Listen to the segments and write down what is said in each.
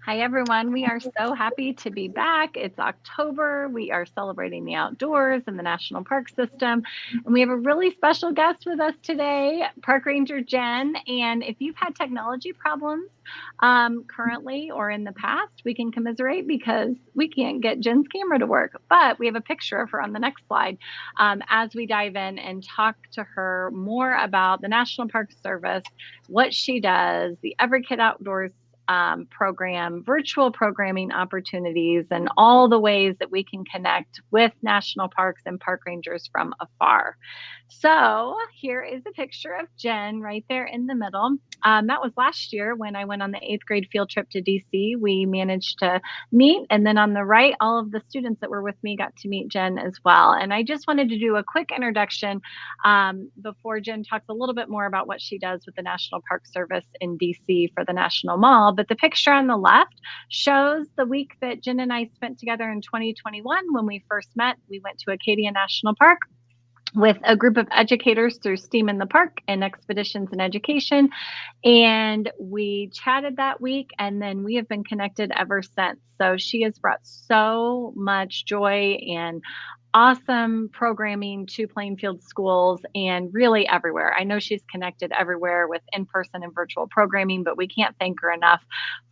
Hi, everyone. We are so happy to be back. It's October. We are celebrating the outdoors and the national park system. And we have a really special guest with us today, Park Ranger Jen. And if you've had technology problems currently or in the past, we can commiserate because we can't get Jen's camera to work. But we have a picture of her on the next slide as we dive in and talk to her more about the National Park Service, what she does, the Every Kid Outdoors program, virtual programming opportunities, and all the ways that we can connect with national parks and park rangers from afar. So here is a picture of Jen right there in the middle. That was last year when I went on the 8th grade field trip to DC. We managed to meet. And then on the right, all of the students that were with me got to meet Jen as well. And I just wanted to do a quick introduction before Jen talks a little bit more about what she does with the National Park Service in DC for the National Mall. But the picture on the left shows the week that Jen and I spent together in 2021 when we first met. We went to Acadia National Park with a group of educators through STEAM in the Park and Expeditions in Education. And we chatted that week, and then we have been connected ever since. So she has brought so much joy and awesome programming to Plainfield schools and really everywhere. I know she's connected everywhere with in-person and virtual programming, but we can't thank her enough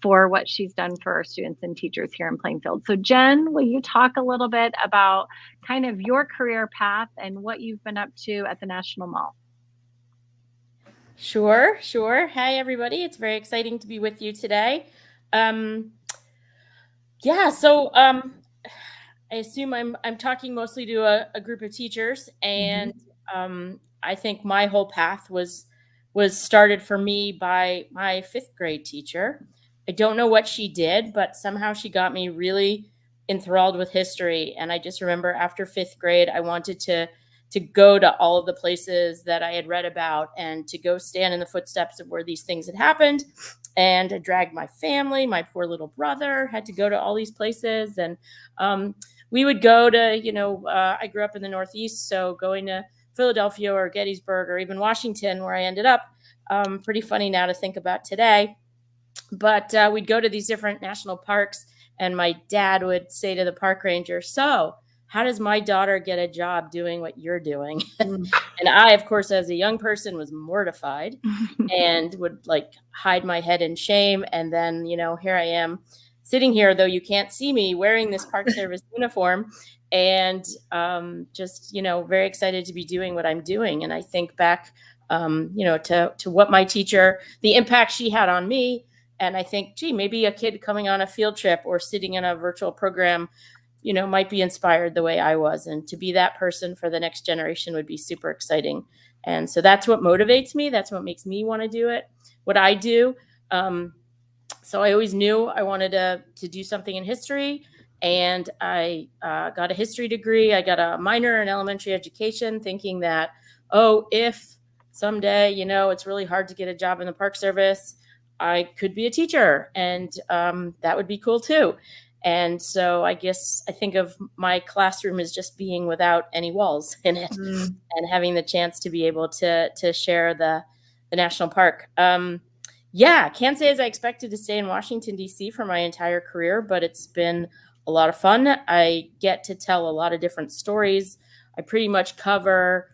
for what she's done for our students and teachers here in Plainfield. So Jen, will you talk a little bit about kind of your career path and what you've been up to at the National Mall? Sure. Hi, everybody. It's very exciting to be with you today. I assume I'm talking mostly to a group of teachers, and I think my whole path was started for me by my 5th grade teacher. I don't know what she did, but somehow she got me really enthralled with history. And I just remember after 5th grade, I wanted to go to all of the places that I had read about and to go stand in the footsteps of where these things had happened. And I dragged my family, my poor little brother had to go to all these places. And we would go to, I grew up in the Northeast, so going to Philadelphia or Gettysburg or even Washington, where I ended up, pretty funny now to think about today. But we'd go to these different national parks, and my dad would say to the park ranger, "So, how does my daughter get a job doing what you're doing?" And I, of course, as a young person, was mortified and would hide my head in shame. And then, here I am sitting here, though you can't see me, wearing this Park Service uniform and just, very excited to be doing what I'm doing. And I think back, to what my teacher, the impact she had on me. And I think, gee, maybe a kid coming on a field trip or sitting in a virtual program, might be inspired the way I was. And to be that person for the next generation would be super exciting. And so that's what motivates me. That's what makes me want to do it, what I do. So I always knew I wanted to do something in history. And I got a history degree. I got a minor in elementary education, thinking that, if someday, it's really hard to get a job in the Park Service, I could be a teacher, and that would be cool too. And so I guess I think of my classroom as just being without any walls in it, and having the chance to be able to share the national park. Can't say as I expected to stay in Washington, D.C. for my entire career, but it's been a lot of fun. I get to tell a lot of different stories. I pretty much cover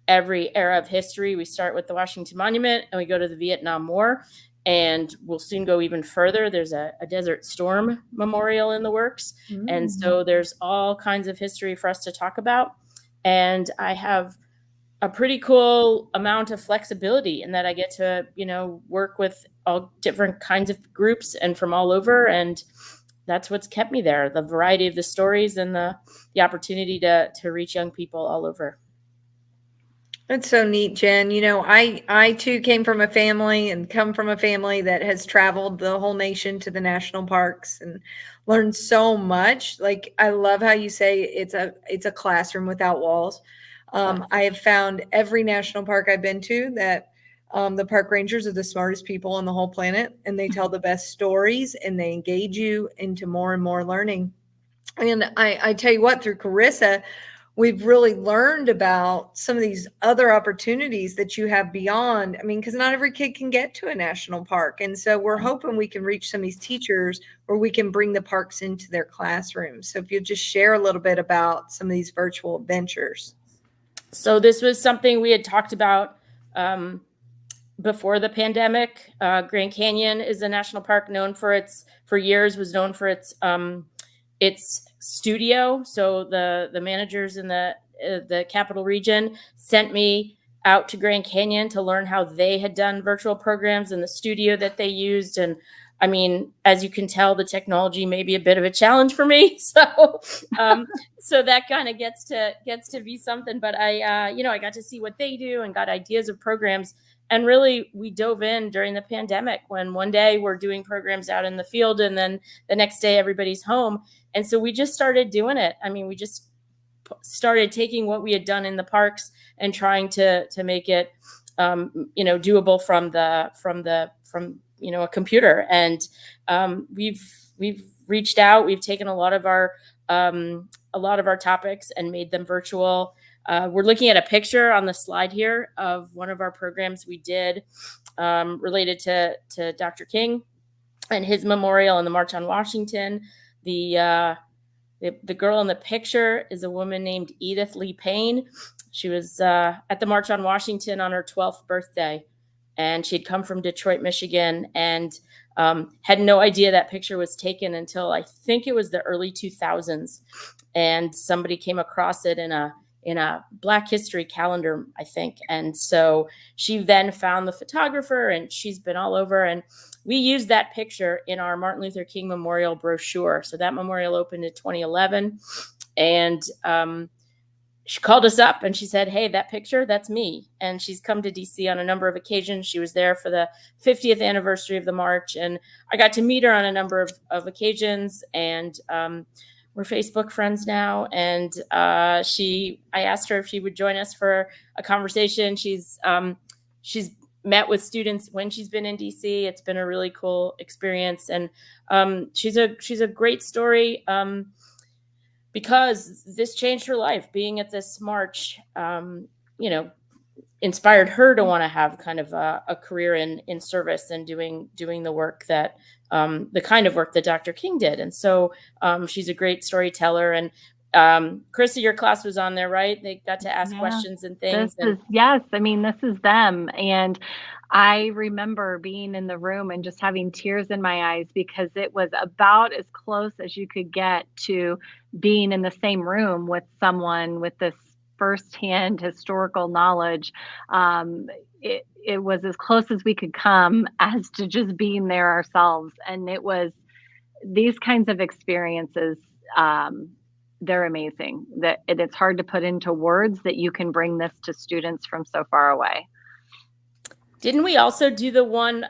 every era of history. We start with the Washington Monument and we go to the Vietnam War. And we'll soon go even further. There's a Desert Storm memorial in the works. And so there's all kinds of history for us to talk about. And I have a pretty cool amount of flexibility in that I get to, work with all different kinds of groups and from all over. And that's what's kept me there, the variety of the stories and the opportunity to reach young people all over. That's so neat, Jen. I too come from a family that has traveled the whole nation to the national parks and learned so much. I love how you say it's a classroom without walls. I have found every national park I've been to that the park rangers are the smartest people on the whole planet, and they tell the best stories and they engage you into more and more learning. And I tell you what, through Carissa, we've really learned about some of these other opportunities that you have beyond. I mean, because not every kid can get to a national park. And so we're hoping we can reach some of these teachers where we can bring the parks into their classrooms. So if you'll just share a little bit about some of these virtual adventures. So this was something we had talked about before the pandemic. Grand Canyon is a national park known for years was known for its studio. So the managers in the capital region sent me out to Grand Canyon to learn how they had done virtual programs in the studio that they used. And I mean, as you can tell, the technology may be a bit of a challenge for me. So, so that kind of gets to be something. But I got to see what they do and got ideas of programs. And really, we dove in during the pandemic when one day we're doing programs out in the field and then the next day everybody's home. And so we just started doing it. I mean, we just started taking what we had done in the parks and trying to make it, doable from a computer. And we've reached out. We've taken a lot of our topics and made them virtual. We're looking at a picture on the slide here of one of our programs we did related to Dr. King and his memorial and the March on Washington. The girl in the picture is a woman named Edith Lee Payne. She was at the March on Washington on her 12th birthday, and she'd come from Detroit, Michigan, and had no idea that picture was taken until I think it was the early 2000s, and somebody came across it in a Black History calendar, I think. And so she then found the photographer, and she's been all over. And we used that picture in our Martin Luther King Memorial brochure. So that memorial opened in 2011. And she called us up and she said, "Hey, that picture, that's me." And she's come to DC on a number of occasions. She was there for the 50th anniversary of the march. And I got to meet her on a number of occasions. And we're Facebook friends now. And I asked her if she would join us for a conversation. She's met with students when she's been in DC. It's been a really cool experience. And she's a great story because this changed her life. Being at this march, inspired her to want to have kind of a career in service and doing the work that the kind of work that Dr. King did. And so she's a great storyteller. And Carissa, your class was on there, right? They got to ask questions and things. Yes. I mean, this is them. And I remember being in the room and just having tears in my eyes because it was about as close as you could get to being in the same room with someone with this firsthand historical knowledge. It was as close as we could come as to just being there ourselves. And it was these kinds of experiences, they're amazing. That it's hard to put into words that you can bring this to students from so far away. Didn't we also do the one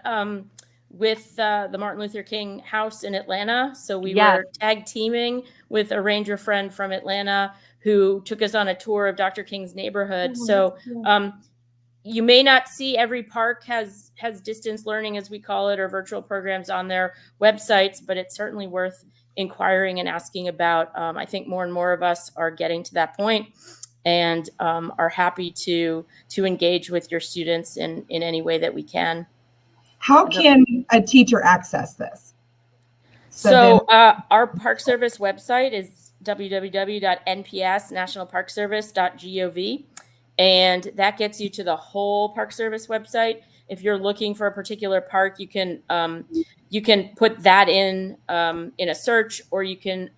with the Martin Luther King house in Atlanta? So we were tag teaming with a ranger friend from Atlanta who took us on a tour of Dr. King's neighborhood. So you may not see every park has distance learning, as we call it, or virtual programs on their websites, but it's certainly worth inquiring and asking about. I think more and more of us are getting to that point and are happy to engage with your students in any way that we can. How can a teacher access this? So our Park Service website is www.nps.nationalparkservice.gov. And that gets you to the whole Park Service website. If you're looking for a particular park, you can put that in a search, or you can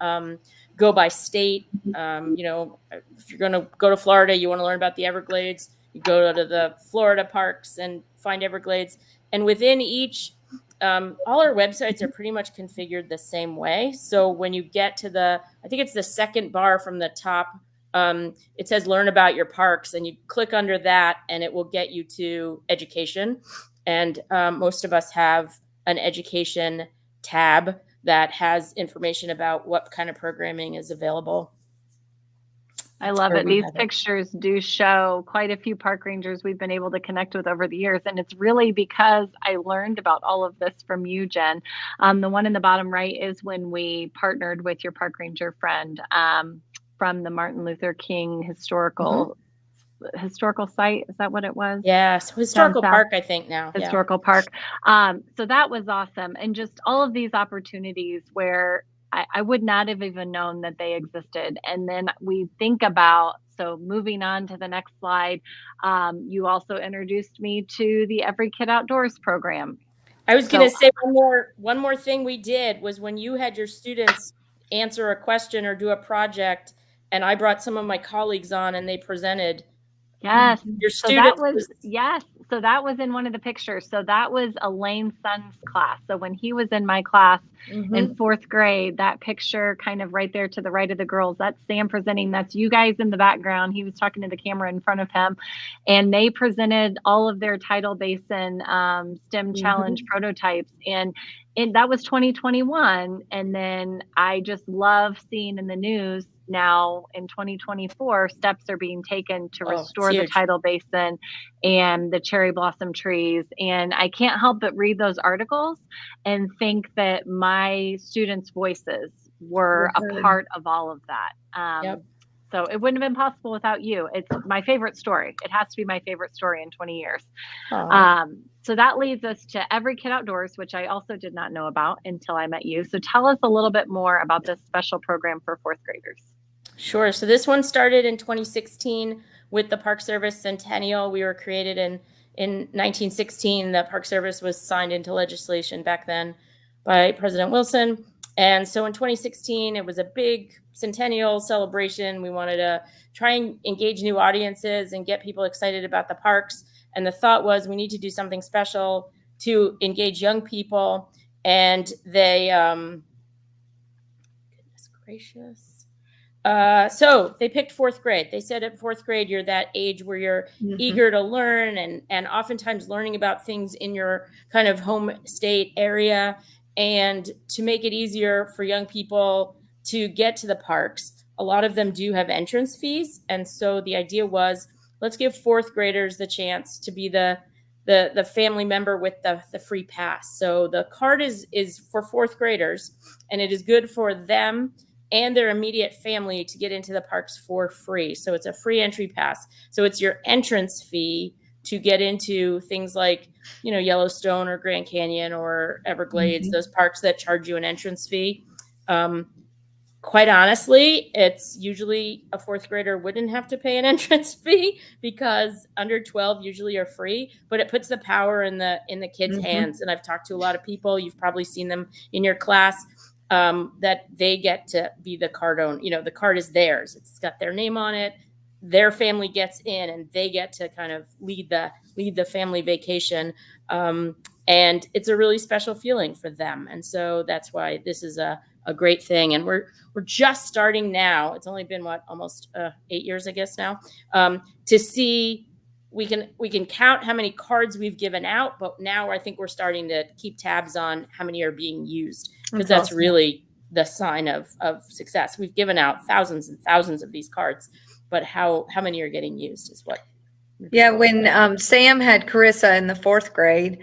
go by state. If you're going to go to Florida, you want to learn about the Everglades, you go to the Florida parks and find Everglades. And within each, all our websites are pretty much configured the same way. So when you get to I think it's the second bar from the top, it says learn about your parks, and you click under that and it will get you to education. And most of us have an education tab that has information about what kind of programming is available. I love it. These pictures do show quite a few park rangers we've been able to connect with over the years. And it's really because I learned about all of this from you, Jen. The one in the bottom right is when we partnered with your park ranger friend. from the Martin Luther King historical site. Is that what it was? Yeah, so historical Down south. park, I think now. Historical park. So that was awesome. And just all of these opportunities where I would not have even known that they existed. And then we think about, so moving on to the next slide, you also introduced me to the Every Kid Outdoors program. I was going to say one more thing we did was when you had your students answer a question or do a project, and I brought some of my colleagues on and they presented. Yes. Your So that students was, yes. So that was in one of the pictures. So that was Elaine's son's class. So when he was in my class in 4th grade, that picture kind of right there to the right of the girls, that's Sam presenting. That's you guys in the background. He was talking to the camera in front of him. And they presented all of their tidal basin STEM challenge prototypes. And that was 2021. And then I just love seeing in the news now in 2024, steps are being taken to restore the tidal basin and the cherry blossom trees. And I can't help but read those articles and think that my students' voices were a part of all of that. So it wouldn't have been possible without you. It's my favorite story. It has to be my favorite story in 20 years. So that leads us to Every Kid Outdoors, which I also did not know about until I met you. So tell us a little bit more about this special program for 4th graders. Sure. So this one started in 2016 with the Park Service Centennial. We were created in 1916. The Park Service was signed into legislation back then by President Wilson. And so in 2016, it was a big centennial celebration. We wanted to try and engage new audiences and get people excited about the parks. And the thought was we need to do something special to engage young people. And they, goodness gracious. So they picked 4th grade. They said at 4th grade, you're that age where you're eager to learn and oftentimes learning about things in your kind of home state area. And to make it easier for young people to get to the parks, a lot of them do have entrance fees. And so the idea was, let's give 4th graders the chance to be the family member with the free pass. So the card is for 4th graders, and it is good for them and their immediate family to get into the parks for free. So it's a free entry pass. So it's your entrance fee to get into things like, Yellowstone or Grand Canyon or Everglades, those parks that charge you an entrance fee. Quite honestly, it's usually a 4th grader wouldn't have to pay an entrance fee because under 12 usually are free, but it puts the power in the kids' hands. And I've talked to a lot of people, you've probably seen them in your class, that they get to be the card owner. The card is theirs. It's got their name on it. Their family gets in and they get to kind of lead the family vacation. And it's a really special feeling for them. And so that's why this is a great thing. And we're just starting now. It's only been almost 8 years, I guess now, to see, we can count how many cards we've given out, but now I think we're starting to keep tabs on how many are being used, because that's really the sign of success. We've given out thousands and thousands of these cards, but how many are getting used is what. Yeah, when Sam had Carissa in the 4th grade,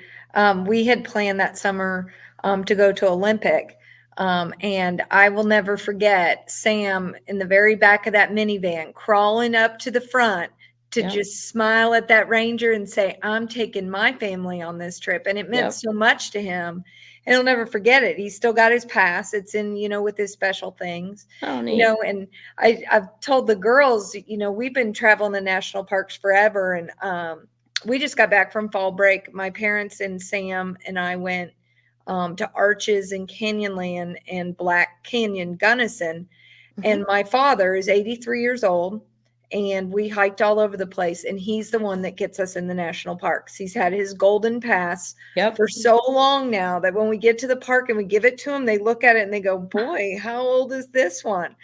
we had planned that summer to go to Olympic. And I will never forget Sam in the very back of that minivan, crawling up to the front to just smile at that ranger and say, I'm taking my family on this trip. And it meant so much to him. And he'll never forget it. He's still got his pass. It's in, with his special things, and I've told the girls, we've been traveling the national parks forever. And we just got back from fall break. My parents and Sam and I went to Arches and Canyonland and Black Canyon, Gunnison. And my father is 83 years old, and we hiked all over the place. And he's the one that gets us in the national parks. He's had his golden pass for so long now that when we get to the park and we give it to him, they look at it and they go, boy, how old is this one?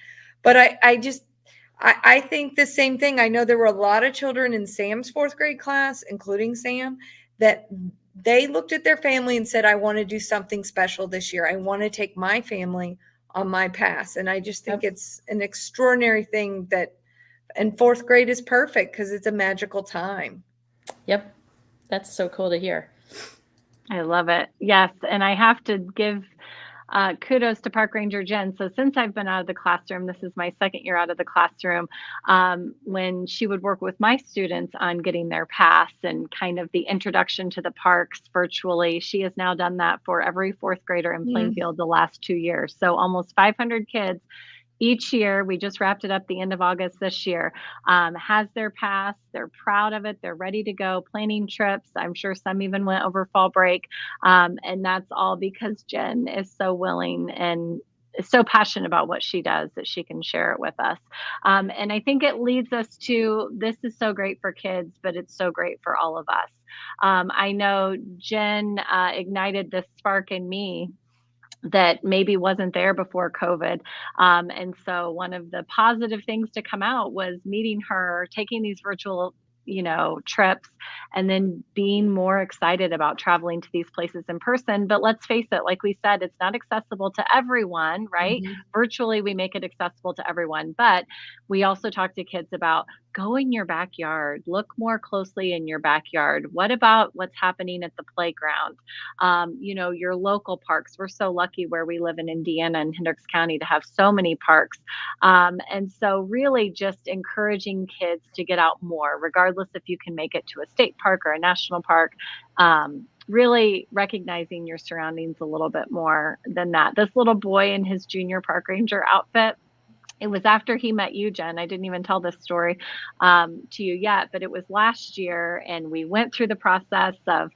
But I think the same thing. I know there were a lot of children in Sam's 4th grade class, including Sam, that they looked at their family and said, I want to do something special this year. I want to take my family on my pass. And I just think it's an extraordinary thing and 4th grade is perfect because it's a magical time. Yep. That's so cool to hear. I love it. Yes. And I have to give kudos to Park Ranger Jen. So since I've been out of the classroom, this is my second year out of the classroom, when she would work with my students on getting their pass and kind of the introduction to the parks virtually, she has now done that for every fourth grader in Plainfield the last 2 years. So almost 500 kids each year. We just wrapped it up the end of August this year, has their pass. They're proud of it. They're ready to go, planning trips. I'm sure some even went over fall break. And that's all because Jen is so willing and is so passionate about what she does that she can share it with us. And I think it leads us to, this is so great for kids, but it's so great for all of us. I know Jen ignited this spark in me that maybe wasn't there before COVID. And so one of the positive things to come out was meeting her, taking these virtual, trips, and then being more excited about traveling to these places in person. But let's face it, like we said, it's not accessible to everyone, right? Virtually, we make it accessible to everyone. But we also talk to kids about go in your backyard, look more closely in your backyard. What about what's happening at the playground? Your local parks. We're so lucky where we live in Indiana and Hendricks County to have so many parks. And so really just encouraging kids to get out more, regardless if you can make it to a state park or a national park. Really recognizing your surroundings a little bit more than that. This little boy in his junior park ranger outfit, it was after he met you, Jen. I didn't even tell this story to you yet, but it was last year, and we went through the process of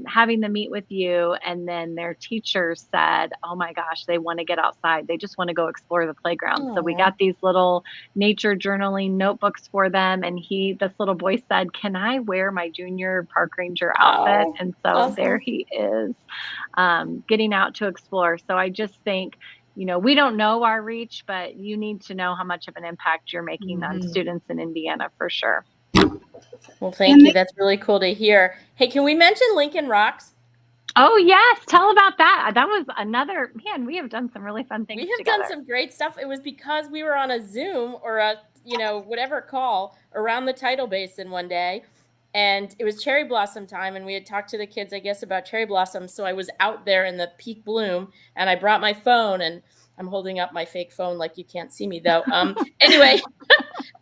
having them meet with you, and then their teachers said, oh my gosh, they want to get outside. They just want to go explore the playground. Aww. So we got these little nature journaling notebooks for them, and this little boy said, can I wear my junior park ranger outfit? And so awesome. There he is, getting out to explore. So I just think, we don't know our reach, but you need to know how much of an impact you're making on students in Indiana for sure. Well, thank you. That's really cool to hear. Hey, can we mention Lincoln Rocks? Oh, yes. Tell about that. That was another, man, we have done some really fun things together. We have done some great stuff. It was because we were on a Zoom or a, whatever call around the tidal basin one day. And it was cherry blossom time, and we had talked to the kids, I guess, about cherry blossoms. So I was out there in the peak bloom, and I brought my phone, and I'm holding up my fake phone like you can't see me, though. Anyway,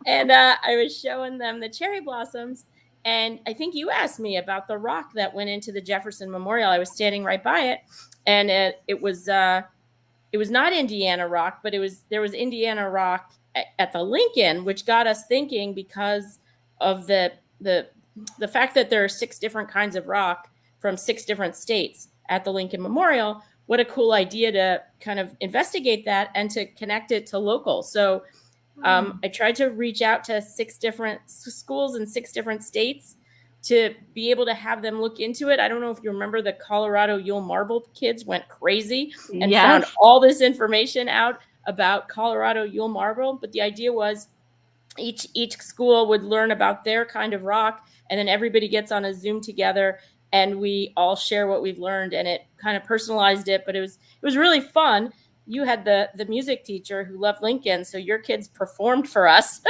and I was showing them the cherry blossoms. And I think you asked me about the rock that went into the Jefferson Memorial. I was standing right by it, and it was not Indiana rock, but there was Indiana rock at the Lincoln, which got us thinking because of the fact that there are 6 different kinds of rock from 6 different states at the Lincoln Memorial. What a cool idea to kind of investigate that and to connect it to local. So I tried to reach out to 6 different schools in 6 different states to be able to have them look into it. I don't know if you remember, the Colorado Yule Marble kids went crazy and found all this information out about Colorado Yule Marble. But the idea was each school would learn about their kind of rock, and then everybody gets on a Zoom together and we all share what we've learned, and it kind of personalized it. But it was really fun. You had the music teacher who loved Lincoln, so your kids performed for us.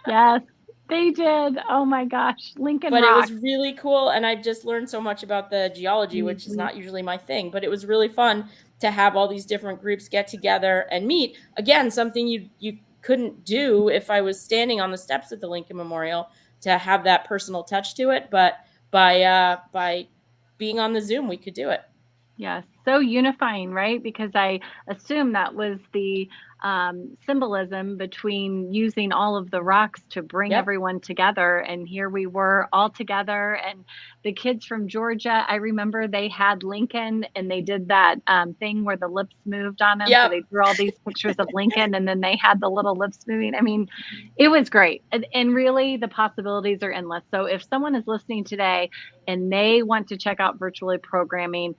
Yes, they did. Oh my gosh, Lincoln But rocks. It was really cool, and I just learned so much about the geology, which is not usually my thing, but it was really fun to have all these different groups get together and meet. Again, something you couldn't do if I was standing on the steps at the Lincoln Memorial, to have that personal touch to it. But by being on the Zoom, we could do it. Yes, so unifying, right? Because I assume that was the symbolism between using all of the rocks to bring everyone together. And here we were all together. And the kids from Georgia, I remember they had Lincoln, and they did that thing where the lips moved on them. So they drew all these pictures of Lincoln, and then they had the little lips moving. I mean, it was great. And really, the possibilities are endless. So if someone is listening today and they want to check out virtually programming,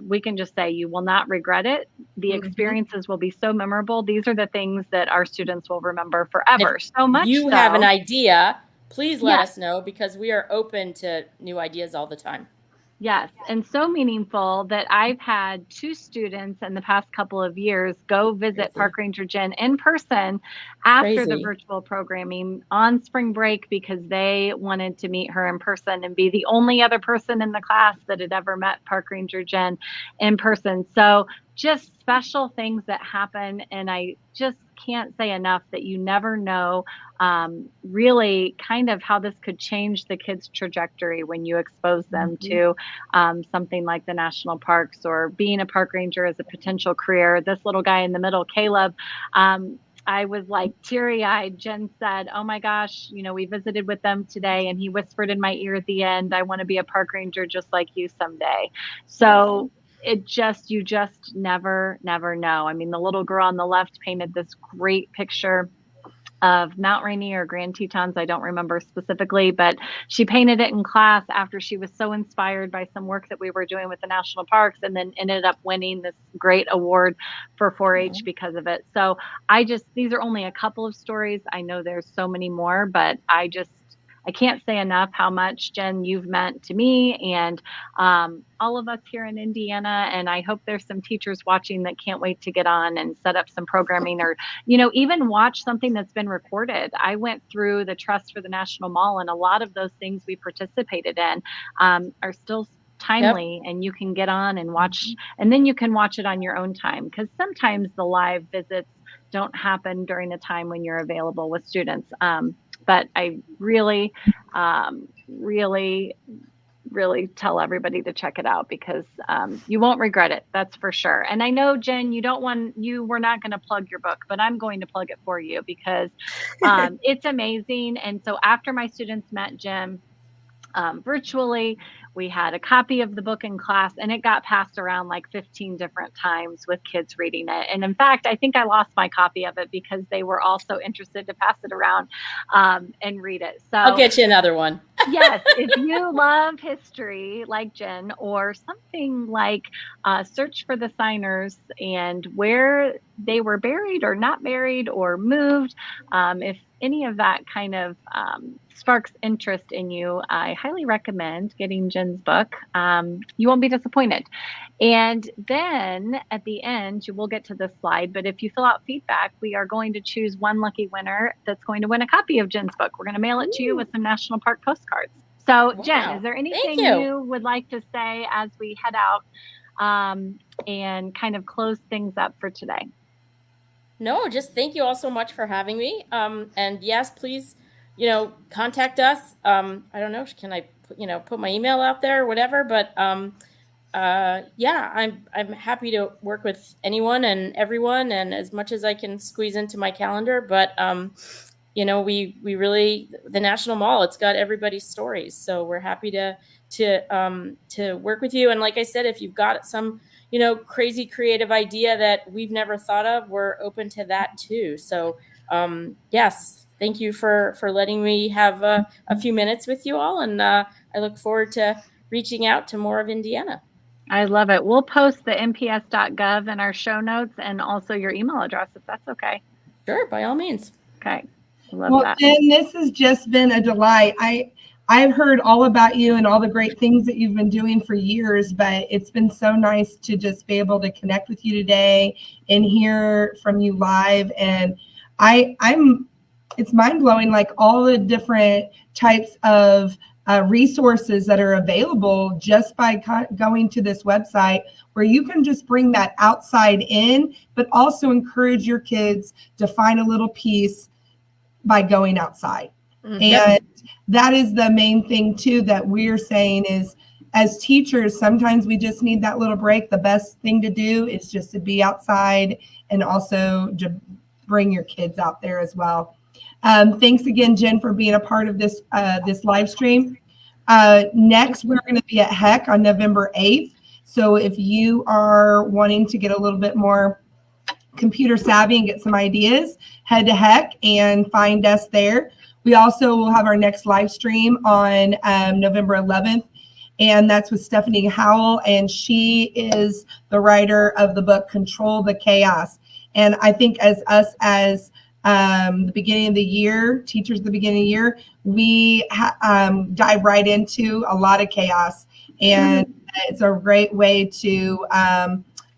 we can just say you will not regret it. The experiences will be so memorable. These are the things that our students will remember forever. So much. You have an idea, please let us know, because we are open to new ideas all the time. Yes, and so meaningful that I've had 2 students in the past couple of years go visit Crazy. Park Ranger Jen in person after the Crazy. virtual programming on spring break because they wanted to meet her in person and be the only other person in the class that had ever met Park Ranger Jen in person. So just special things that happen, and I just can't say enough that you never know really kind of how this could change the kids' trajectory when you expose them Mhm. to something like the national parks or being a park ranger as a potential career. This little guy in the middle, Caleb, I was like teary eyed. Jen said, "Oh my gosh, we visited with them today." And he whispered in my ear at the end, "I want to be a park ranger just like you someday." Oh, So you just never know. I mean, the little girl on the left painted this great picture of Mount Rainier or Grand Tetons. I don't remember specifically, but she painted it in class after she was so inspired by some work that we were doing with the national parks and then ended up winning this great award for 4-H oh. because of it. So these are only a couple of stories. I know there's so many more, but I can't say enough how much, Jen, you've meant to me and all of us here in Indiana. And I hope there's some teachers watching that can't wait to get on and set up some programming or even watch something that's been recorded. I went through the Trust for the National Mall, and a lot of those things we participated in are still Yep. timely, and you can get on and watch, and then you can watch it on your own time because sometimes the live visits don't happen during the time when you're available with students. But I really, really really tell everybody to check it out because you won't regret it. That's for sure. And I know, Jen, we're not going to plug your book, but I'm going to plug it for you because it's amazing. And so after my students met Jen, virtually. We had a copy of the book in class, and it got passed around like 15 different times with kids reading it. And in fact, I think I lost my copy of it because they were also interested to pass it around and read it. I'll So, get you another one. yes, if you love history like Jen, or something like Search for the Signers and where they were buried or not buried or moved, if any of that kind of sparks interest in you, I highly recommend getting Jen's book. You won't be disappointed. And then at the end, you will get to this slide, but if you fill out feedback, we are going to choose one lucky winner that's going to win a copy of Jen's book. We're going to mail it to you with some national park postcards. So, Jen, is Wow. there Thank anything you. you would like to say as we head out and kind of close things up for today? No, just thank you all so much for having me. And yes, please, contact us. I don't know, can I put my email out there or whatever, but yeah, I'm happy to work with anyone and everyone and as much as I can squeeze into my calendar. But we really, the National Mall, it's got everybody's stories. So we're happy to work with you. And like I said, if you've got some crazy creative idea that we've never thought of, we're open to that too. So yes, thank you for letting me have a few minutes with you all, and I look forward to reaching out to more of Indiana. I love it. We'll post the nps.gov in our show notes and also your email address if that's okay. Sure, by all means. Okay. Love Well, that. Jen, this has just been a delight. I've heard all about you and all the great things that you've been doing for years, but it's been so nice to just be able to connect with you today and hear from you live. And it's mind blowing, like all the different types of resources that are available just by going to this website, where you can just bring that outside in, but also encourage your kids to find a little peace by going outside. And that is the main thing too that we're saying is, as teachers, sometimes we just need that little break. The best thing to do is just to be outside and also to bring your kids out there as well. Thanks again, Jen, for being a part of this this live stream. Next, we're going to be at HEC on November 8th. So if you are wanting to get a little bit more computer savvy and get some ideas, head to HEC and find us there. We also will have our next live stream on November 11th, and that's with Stephanie Howell, and she is the writer of the book Control the Chaos. And I think as the beginning of the year, teachers at the beginning of the year, we dive right into a lot of chaos. And it's a great way to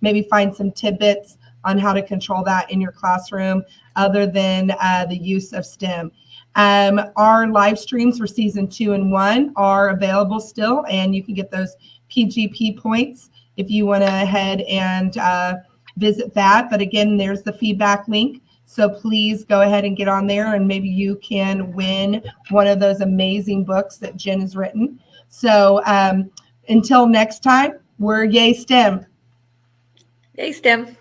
maybe find some tidbits on how to control that in your classroom other than the use of STEM. Our live streams for season 2 and 1 are available still, and you can get those PGP points if you want to head and visit that. But again, there's the feedback link. So please go ahead and get on there, and maybe you can win one of those amazing books that Jen has written. So until next time, we're YaySTEM. YaySTEM.